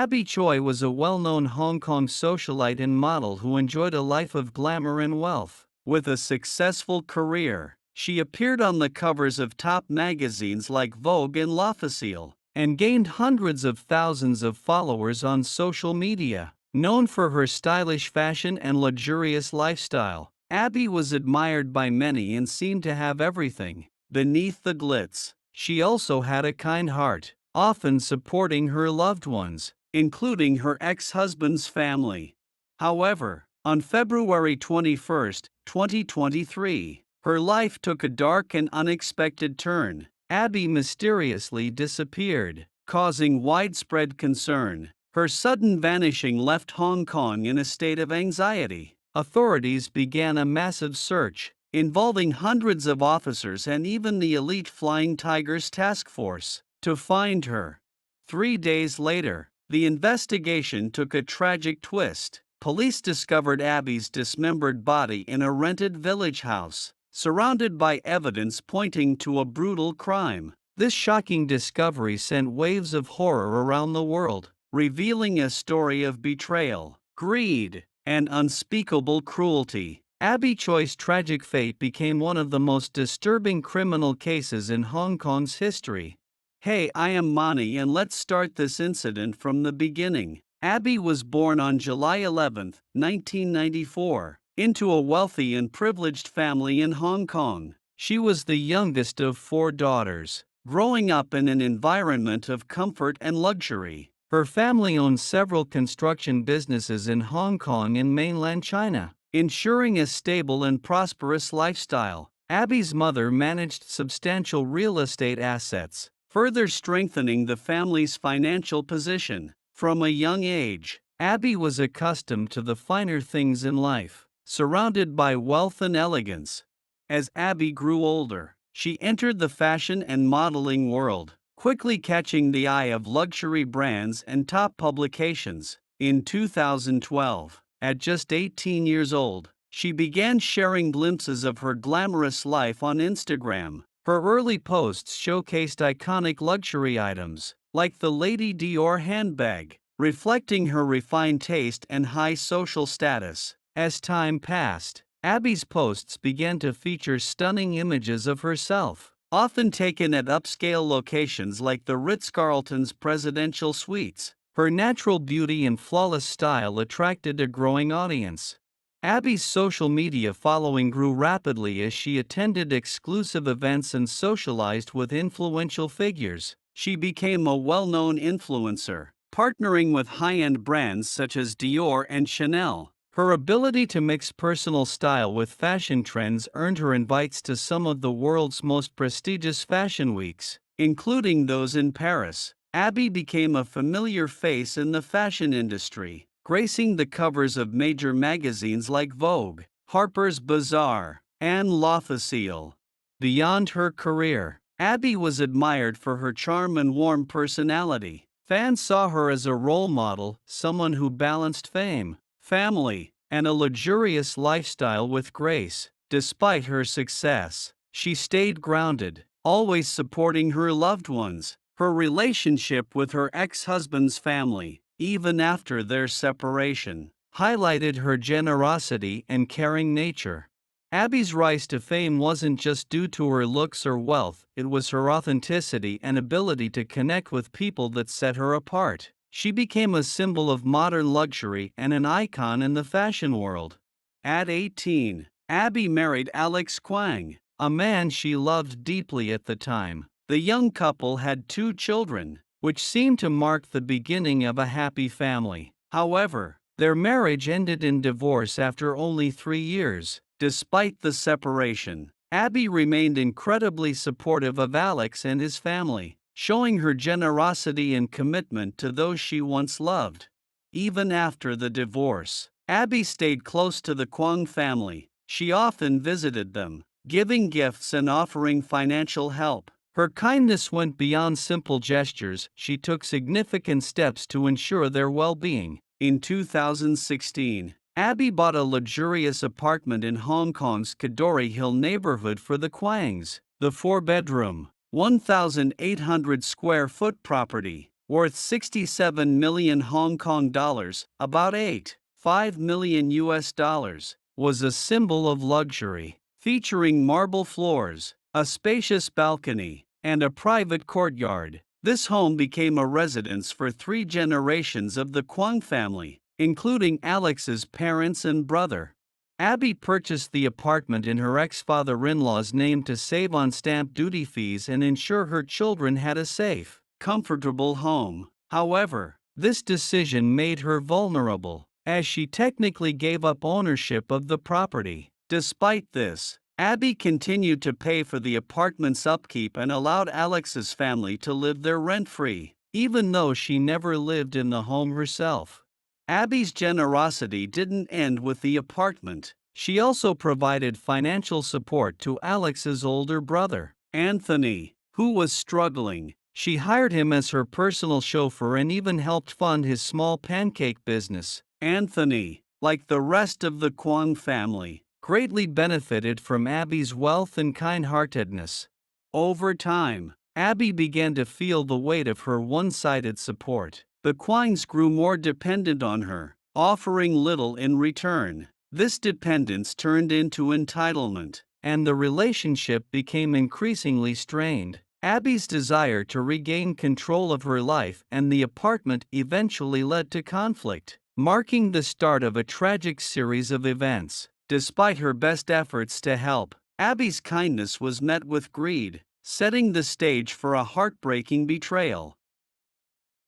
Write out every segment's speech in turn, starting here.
Abbay Choi was a well-known Hong Kong socialite and model who enjoyed a life of glamour and wealth. With a successful career, she appeared on the covers of top magazines like Vogue and L'Officiel, and gained hundreds of thousands of followers on social media. Known for her stylish fashion and luxurious lifestyle, Abbay was admired by many and seemed to have everything beneath the glitz. She also had a kind heart, often supporting her loved ones, including her ex-husband's family. However, on February 21, 2023, her life took a dark and unexpected turn. Abbay mysteriously disappeared, causing widespread concern. Her sudden vanishing left Hong Kong in a state of anxiety. Authorities began a massive search, involving hundreds of officers and even the elite Flying Tigers task force, to find her. 3 days later, the investigation took a tragic twist. Police discovered Abbay's dismembered body in a rented village house, surrounded by evidence pointing to a brutal crime. This shocking discovery sent waves of horror around the world, revealing a story of betrayal, greed, and unspeakable cruelty. Abbay Choi's tragic fate became one of the most disturbing criminal cases in Hong Kong's history. Hey, I am Mani, and let's start this incident from the beginning. Abbay was born on July 11, 1994, into a wealthy and privileged family in Hong Kong. She was the youngest of 4 daughters, growing up in an environment of comfort and luxury. Her family owned several construction businesses in Hong Kong and mainland China, ensuring a stable and prosperous lifestyle. Abbay's mother managed substantial real estate assets, further strengthening the family's financial position. From a young age, Abbay was accustomed to the finer things in life, surrounded by wealth and elegance. As Abbay grew older, she entered the fashion and modeling world, quickly catching the eye of luxury brands and top publications. In 2012, at just 18 years old, she began sharing glimpses of her glamorous life on Instagram. Her early posts showcased iconic luxury items, like the Lady Dior handbag, reflecting her refined taste and high social status. As time passed, Abbay's posts began to feature stunning images of herself, often taken at upscale locations like the Ritz-Carlton's presidential suites. Her natural beauty and flawless style attracted a growing audience. Abbay's social media following grew rapidly as she attended exclusive events and socialized with influential figures. She became a well-known influencer, partnering with high-end brands such as Dior and Chanel. Her ability to mix personal style with fashion trends earned her invites to some of the world's most prestigious fashion weeks, including those in Paris. Abbay became a familiar face in the fashion industry, gracing the covers of major magazines like Vogue, Harper's Bazaar, and L'Officiel. Beyond her career, Abbay was admired for her charm and warm personality. Fans saw her as a role model, someone who balanced fame, family, and a luxurious lifestyle with grace. Despite her success, she stayed grounded, always supporting her loved ones. Her relationship with her ex-husband's family, even after their separation, highlighted her generosity and caring nature. Abbay's rise to fame wasn't just due to her looks or wealth, it was her authenticity and ability to connect with people that set her apart. She became a symbol of modern luxury and an icon in the fashion world. At 18, Abbay married Alex Kwang, a man she loved deeply at the time. The young couple had 2 children, which seemed to mark the beginning of a happy family. However, their marriage ended in divorce after only 3 years. Despite the separation, Abbay remained incredibly supportive of Alex and his family, showing her generosity and commitment to those she once loved. Even after the divorce, Abbay stayed close to the Kwang family. She often visited them, giving gifts and offering financial help. Her kindness went beyond simple gestures. She took significant steps to ensure their well-being. In 2016, Abbay bought a luxurious apartment in Hong Kong's Kadori Hill neighborhood for the Kwangs. The 4-bedroom, 1,800 square foot property worth 67 million Hong Kong dollars, about 8.5 million US dollars, was a symbol of luxury, featuring marble floors, a spacious balcony, and a private courtyard. This home became a residence for 3 generations of the Kwong family, including Alex's parents and brother. Abbay purchased the apartment in her ex-father-in-law's name to save on stamp duty fees and ensure her children had a safe, comfortable home. However, this decision made her vulnerable, as she technically gave up ownership of the property. Despite this, Abbay continued to pay for the apartment's upkeep and allowed Alex's family to live there rent-free, even though she never lived in the home herself. Abbay's generosity didn't end with the apartment. She also provided financial support to Alex's older brother, Anthony, who was struggling. She hired him as her personal chauffeur and even helped fund his small pancake business. Anthony, like the rest of the Kwong family, greatly benefited from Abbay's wealth and kind-heartedness. Over time, Abbay began to feel the weight of her one-sided support. The Kwongs grew more dependent on her, offering little in return. This dependence turned into entitlement, and the relationship became increasingly strained. Abby's desire to regain control of her life and the apartment eventually led to conflict, marking the start of a tragic series of events. Despite her best efforts to help, Abby's kindness was met with greed, setting the stage for a heartbreaking betrayal.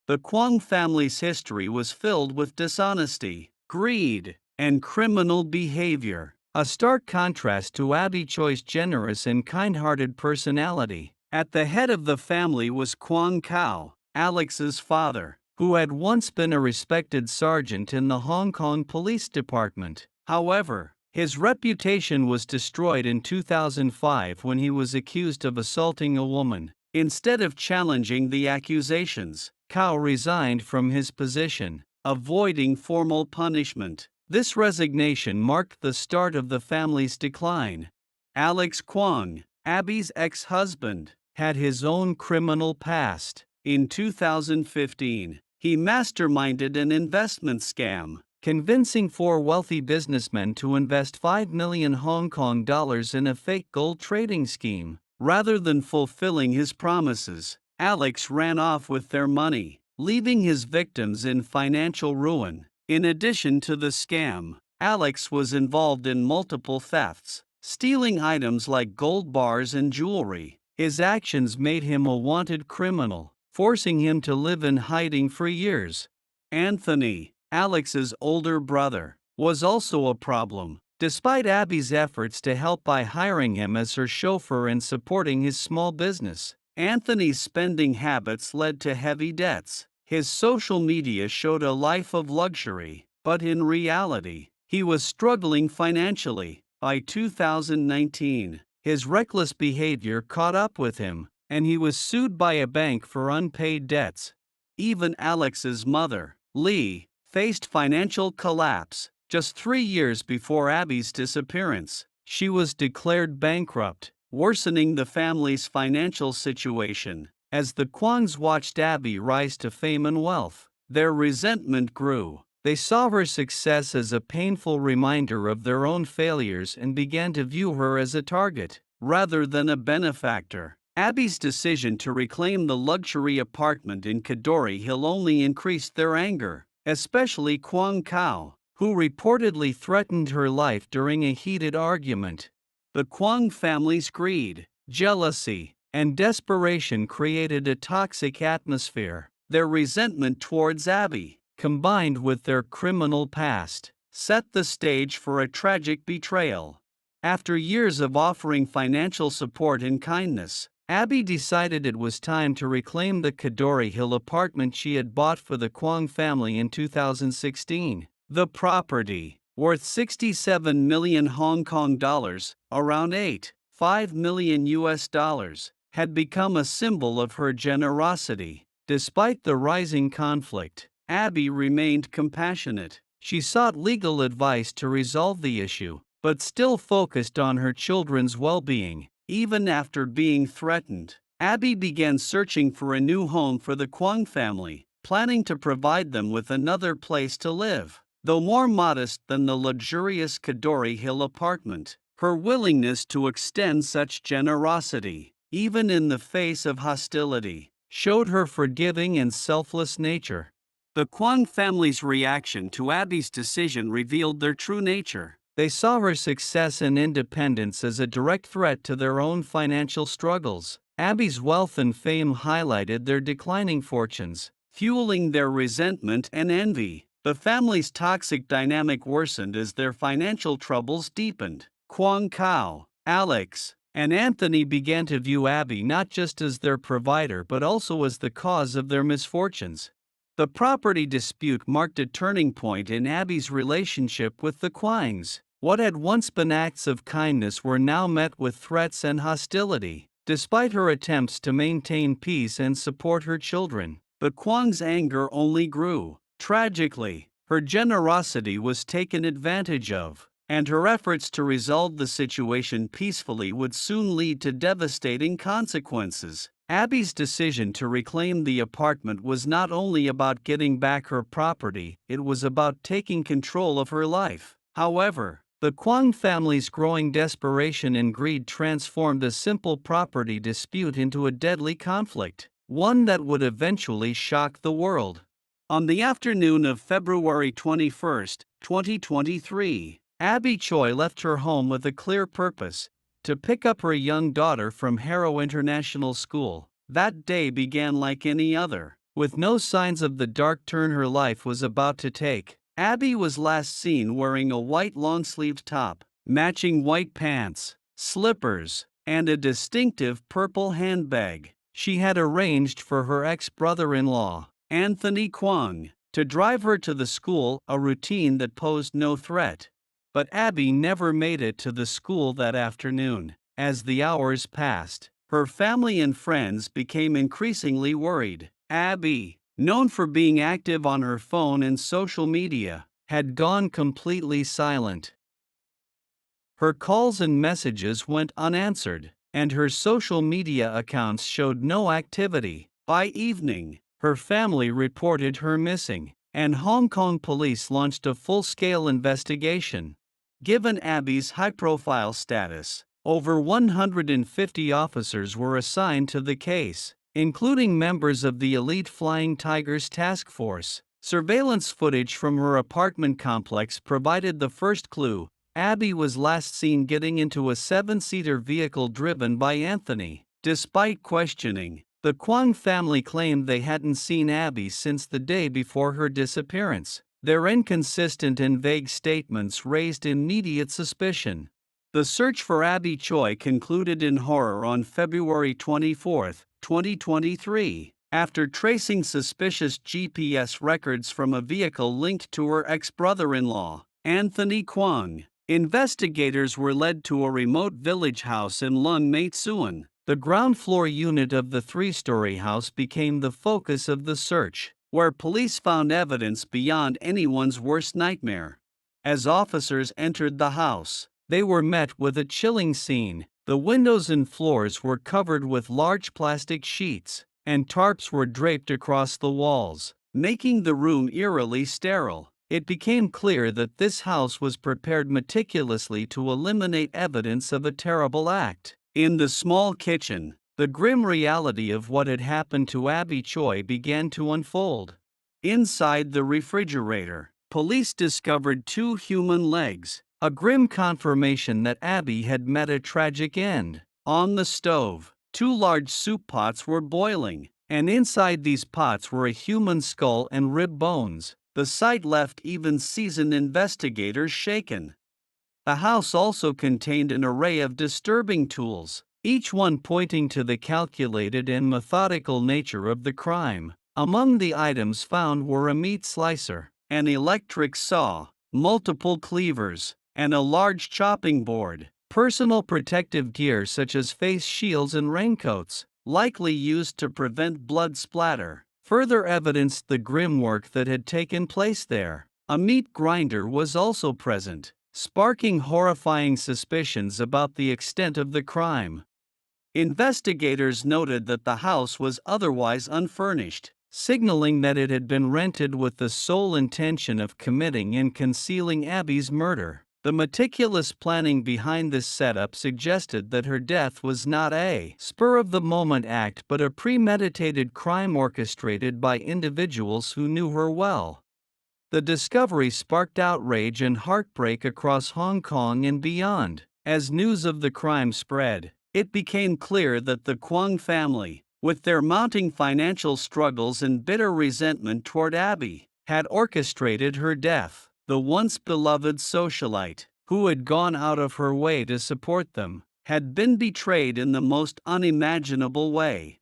The Kwong family's history was filled with dishonesty, greed, and criminal behavior, a stark contrast to Abbay Choi's generous and kind-hearted personality. At the head of the family was Kwong Kao, Alex's father, who had once been a respected sergeant in the Hong Kong Police Department. However, his reputation was destroyed in 2005 when he was accused of assaulting a woman. Instead of challenging the accusations, Kao resigned from his position, avoiding formal punishment. This resignation marked the start of the family's decline. Alex Kwong, Abby's ex-husband, had his own criminal past. In 2015, he masterminded an investment scam, convincing 4 wealthy businessmen to invest 5 million Hong Kong dollars in a fake gold trading scheme. Rather than fulfilling his promises, Alex ran off with their money, leaving his victims in financial ruin. In addition to the scam, Alex was involved in multiple thefts, stealing items like gold bars and jewelry. His actions made him a wanted criminal, forcing him to live in hiding for years. Anthony, Alex's older brother, was also a problem. Despite Abby's efforts to help by hiring him as her chauffeur and supporting his small business, Anthony's spending habits led to heavy debts. His social media showed a life of luxury, but in reality, he was struggling financially. By 2019, his reckless behavior caught up with him, and he was sued by a bank for unpaid debts. Even Alex's mother, Lee, faced financial collapse. Just 3 years before Abby's disappearance, she was declared bankrupt, worsening the family's financial situation. As the Kwongs watched Abbay rise to fame and wealth, their resentment grew. They saw her success as a painful reminder of their own failures and began to view her as a target, rather than a benefactor. Abby's decision to reclaim the luxury apartment in Kadoorie Hill only increased their anger, especially Kwong Kao, who reportedly threatened her life during a heated argument. The Kwong family's greed, jealousy, and desperation created a toxic atmosphere. Their resentment towards Abbay, combined with their criminal past, set the stage for a tragic betrayal. After years of offering financial support and kindness, Abbay decided it was time to reclaim the Kadoorie Hill apartment she had bought for the Kwong family in 2016. The property, worth 67 million Hong Kong dollars, around 8.5 million US dollars, had become a symbol of her generosity. Despite the rising conflict, Abbay remained compassionate. She sought legal advice to resolve the issue, but still focused on her children's well-being. Even after being threatened, Abbay began searching for a new home for the Kwong family, planning to provide them with another place to live. Though more modest than the luxurious Kadori Hill apartment, her willingness to extend such generosity, even in the face of hostility, showed her forgiving and selfless nature. The Kwong family's reaction to Abby's decision revealed their true nature. They saw her success and independence as a direct threat to their own financial struggles. Abby's wealth and fame highlighted their declining fortunes, fueling their resentment and envy. The family's toxic dynamic worsened as their financial troubles deepened. Kwong Kao, Alex, and Anthony began to view Abbay not just as their provider but also as the cause of their misfortunes. The property dispute marked a turning point in Abby's relationship with the Kwongs. What had once been acts of kindness were now met with threats and hostility. Despite her attempts to maintain peace and support her children, the Kwong's anger only grew. Tragically, her generosity was taken advantage of, and her efforts to resolve the situation peacefully would soon lead to devastating consequences. Abby's decision to reclaim the apartment was not only about getting back her property, it was about taking control of her life. However, the Kwong family's growing desperation and greed transformed a simple property dispute into a deadly conflict, one that would eventually shock the world. On the afternoon of February 21, 2023, Abbay Choi left her home with a clear purpose: to pick up her young daughter from Harrow International School. That day began like any other, with no signs of the dark turn her life was about to take. Abbay was last seen wearing a white long-sleeved top, matching white pants, slippers, and a distinctive purple handbag. She had arranged for her ex-brother-in-law, Anthony Kwong, to drive her to the school, a routine that posed no threat. But Abbay never made it to the school that afternoon. As the hours passed, her family and friends became increasingly worried. Abbay, known for being active on her phone and social media, had gone completely silent. Her calls and messages went unanswered, and her social media accounts showed no activity. By evening, her family reported her missing, and Hong Kong police launched a full-scale investigation. Given Abby's high-profile status, over 150 officers were assigned to the case, including members of the elite Flying Tigers task force. Surveillance footage from her apartment complex provided the first clue. Abbay was last seen getting into a 7-seater vehicle driven by Anthony. Despite questioning, the Kwong family claimed they hadn't seen Abbay since the day before her disappearance. Their inconsistent and vague statements raised immediate suspicion. The search for Abbay Choi concluded in horror on February 24, 2023, after tracing suspicious GPS records from a vehicle linked to her ex-brother-in-law, Anthony Kwong. Investigators were led to a remote village house in Lung Mate Suan. The ground-floor unit of the 3-story house became the focus of the search, where police found evidence beyond anyone's worst nightmare. As officers entered the house, they were met with a chilling scene. The windows and floors were covered with large plastic sheets, and tarps were draped across the walls, making the room eerily sterile. It became clear that this house was prepared meticulously to eliminate evidence of a terrible act. In the small kitchen, the grim reality of what had happened to Abbay Choi began to unfold. Inside the refrigerator, police discovered 2 human legs, a grim confirmation that Abbay had met a tragic end. On the stove, 2 large soup pots were boiling, and inside these pots were a human skull and rib bones. The sight left even seasoned investigators shaken. The house also contained an array of disturbing tools, each one pointing to the calculated and methodical nature of the crime. Among the items found were a meat slicer, an electric saw, multiple cleavers, and a large chopping board. Personal protective gear such as face shields and raincoats, likely used to prevent blood splatter, further evidenced the grim work that had taken place there. A meat grinder was also present, sparking horrifying suspicions about the extent of the crime. Investigators noted that the house was otherwise unfurnished, signaling that it had been rented with the sole intention of committing and concealing Abby's murder. The meticulous planning behind this setup suggested that her death was not a spur-of-the-moment act but a premeditated crime orchestrated by individuals who knew her well. The discovery sparked outrage and heartbreak across Hong Kong and beyond. As news of the crime spread, it became clear that the Kwong family, with their mounting financial struggles and bitter resentment toward Abbay, had orchestrated her death. The once beloved socialite, who had gone out of her way to support them, had been betrayed in the most unimaginable way.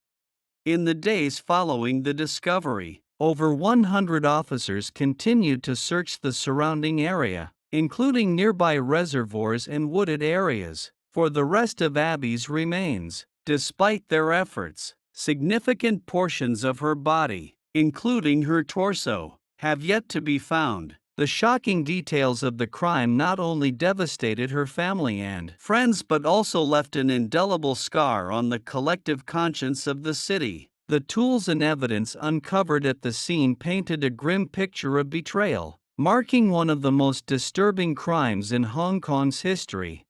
In the days following the discovery, over 100 officers continued to search the surrounding area, including nearby reservoirs and wooded areas, for the rest of Abby's remains. Despite their efforts, significant portions of her body, including her torso, have yet to be found. The shocking details of the crime not only devastated her family and friends but also left an indelible scar on the collective conscience of the city. The tools and evidence uncovered at the scene painted a grim picture of betrayal, marking one of the most disturbing crimes in Hong Kong's history.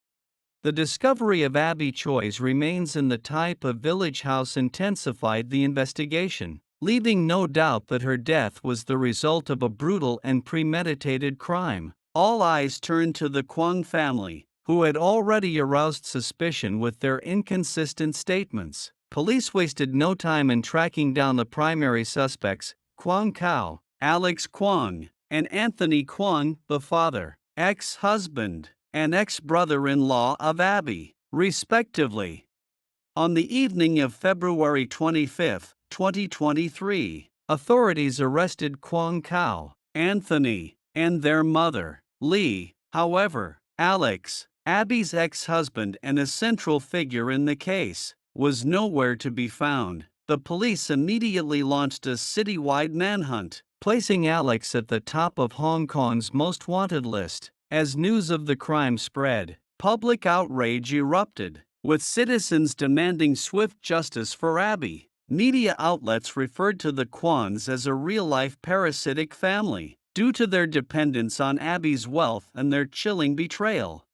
The discovery of Abbay Choi's remains in the type of village house intensified the investigation, leaving no doubt that her death was the result of a brutal and premeditated crime. All eyes turned to the Kwong family, who had already aroused suspicion with their inconsistent statements. Police wasted no time in tracking down the primary suspects, Kwong Kao, Alex Kwong, and Anthony Kwong, the father, ex-husband, and ex-brother-in-law of Abbay, respectively. On the evening of February 25, 2023, authorities arrested Kwong Kao, Anthony, and their mother, Lee. However, Alex, Abby's ex-husband and a central figure in the case, was nowhere to be found. The police immediately launched a citywide manhunt, placing Alex at the top of Hong Kong's most wanted list. As news of the crime spread, public outrage erupted, with citizens demanding swift justice for Abbay. Media outlets referred to the Kwongs as a real-life parasitic family, due to their dependence on Abby's wealth and their chilling betrayal.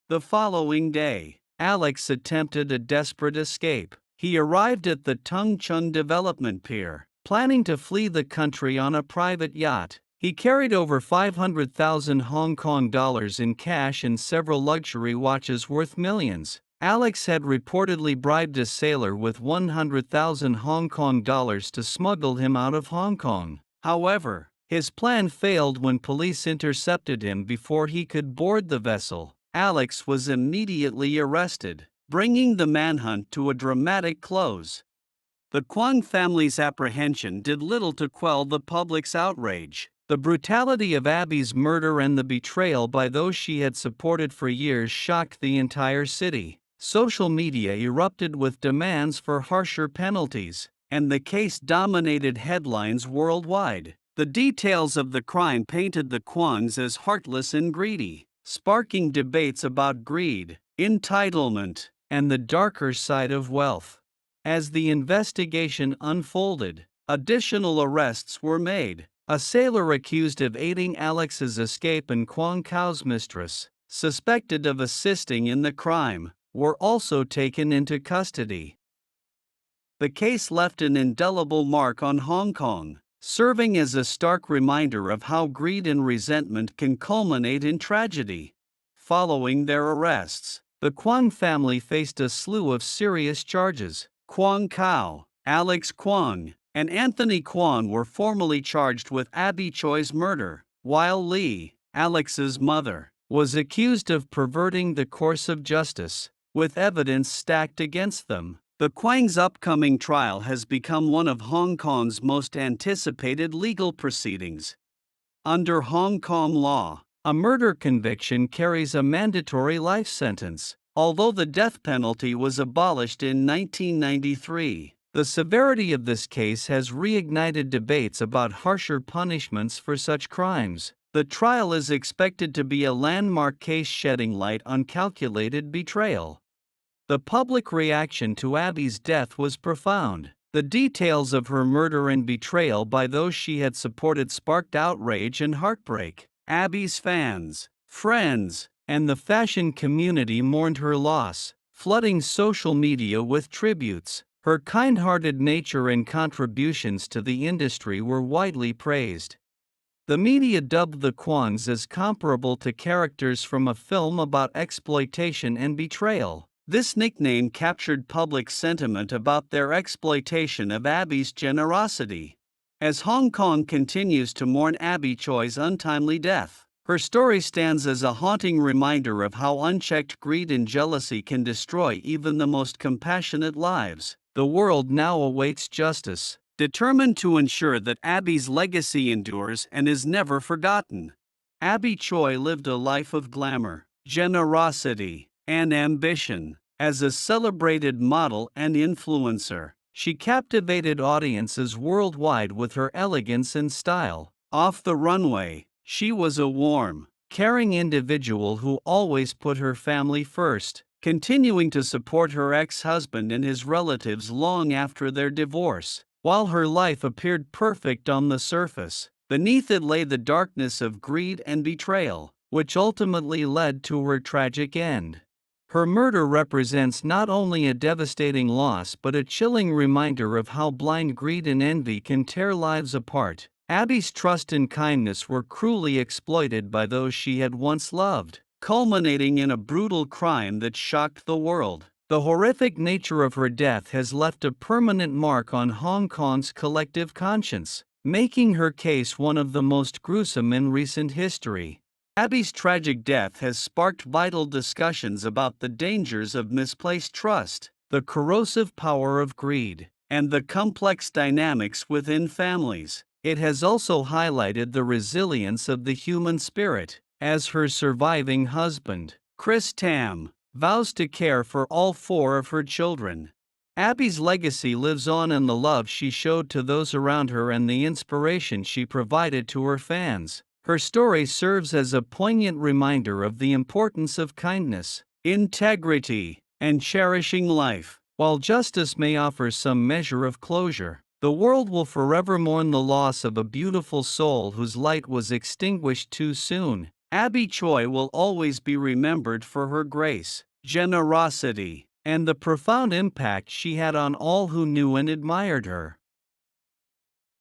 The following day, Alex attempted a desperate escape. He arrived at the Tung Chung development pier, planning to flee the country on a private yacht. He carried over 500,000 Hong Kong dollars in cash and several luxury watches worth millions. Alex had reportedly bribed a sailor with 100,000 Hong Kong dollars to smuggle him out of Hong Kong. However, his plan failed when police intercepted him before he could board the vessel. Alex was immediately arrested, bringing the manhunt to a dramatic close. The Kwong family's apprehension did little to quell the public's outrage. The brutality of Abby's murder and the betrayal by those she had supported for years shocked the entire city. Social media erupted with demands for harsher penalties, and the case dominated headlines worldwide. The details of the crime painted the Kwongs as heartless and greedy, sparking debates about greed, entitlement, and the darker side of wealth. As the investigation unfolded, additional arrests were made. A sailor accused of aiding Alex's escape and Kwong Kao's mistress, suspected of assisting in the crime, were also taken into custody. The case left an indelible mark on Hong Kong, serving as a stark reminder of how greed and resentment can culminate in tragedy. Following their arrests, the Kwong family faced a slew of serious charges. Kwong Kao, Alex Kwong, and Anthony Kwong were formally charged with Abbay Choi's murder, while Lee, Alex's mother, was accused of perverting the course of justice, with evidence stacked against them. The Kwang's upcoming trial has become one of Hong Kong's most anticipated legal proceedings. Under Hong Kong law, a murder conviction carries a mandatory life sentence, although the death penalty was abolished in 1993. The severity of this case has reignited debates about harsher punishments for such crimes. The trial is expected to be a landmark case shedding light on calculated betrayal. The public reaction to Abby's death was profound. The details of her murder and betrayal by those she had supported sparked outrage and heartbreak. Abby's fans, friends, and the fashion community mourned her loss, flooding social media with tributes. Her kind-hearted nature and contributions to the industry were widely praised. The media dubbed the Kwons as comparable to characters from a film about exploitation and betrayal. This nickname captured public sentiment about their exploitation of Abby's generosity. As Hong Kong continues to mourn Abby Choi's untimely death, her story stands as a haunting reminder of how unchecked greed and jealousy can destroy even the most compassionate lives. The world now awaits justice, determined to ensure that Abby's legacy endures and is never forgotten. Abby Choi lived a life of glamour, generosity, and ambition. As a celebrated model and influencer, she captivated audiences worldwide with her elegance and style. Off the runway, she was a warm, caring individual who always put her family first, continuing to support her ex-husband and his relatives long after their divorce. While her life appeared perfect on the surface, beneath it lay the darkness of greed and betrayal, which ultimately led to her tragic end. Her murder represents not only a devastating loss but a chilling reminder of how blind greed and envy can tear lives apart. Abby's trust and kindness were cruelly exploited by those she had once loved, culminating in a brutal crime that shocked the world. The horrific nature of her death has left a permanent mark on Hong Kong's collective conscience, making her case one of the most gruesome in recent history. Abby's tragic death has sparked vital discussions about the dangers of misplaced trust, the corrosive power of greed, and the complex dynamics within families. It has also highlighted the resilience of the human spirit, as her surviving husband, Chris Tam, vows to care for all 4 of her children. Abby's legacy lives on in the love she showed to those around her and the inspiration she provided to her fans. Her story serves as a poignant reminder of the importance of kindness, integrity, and cherishing life. While justice may offer some measure of closure, the world will forever mourn the loss of a beautiful soul whose light was extinguished too soon. Abby Choi will always be remembered for her grace, generosity, and the profound impact she had on all who knew and admired her.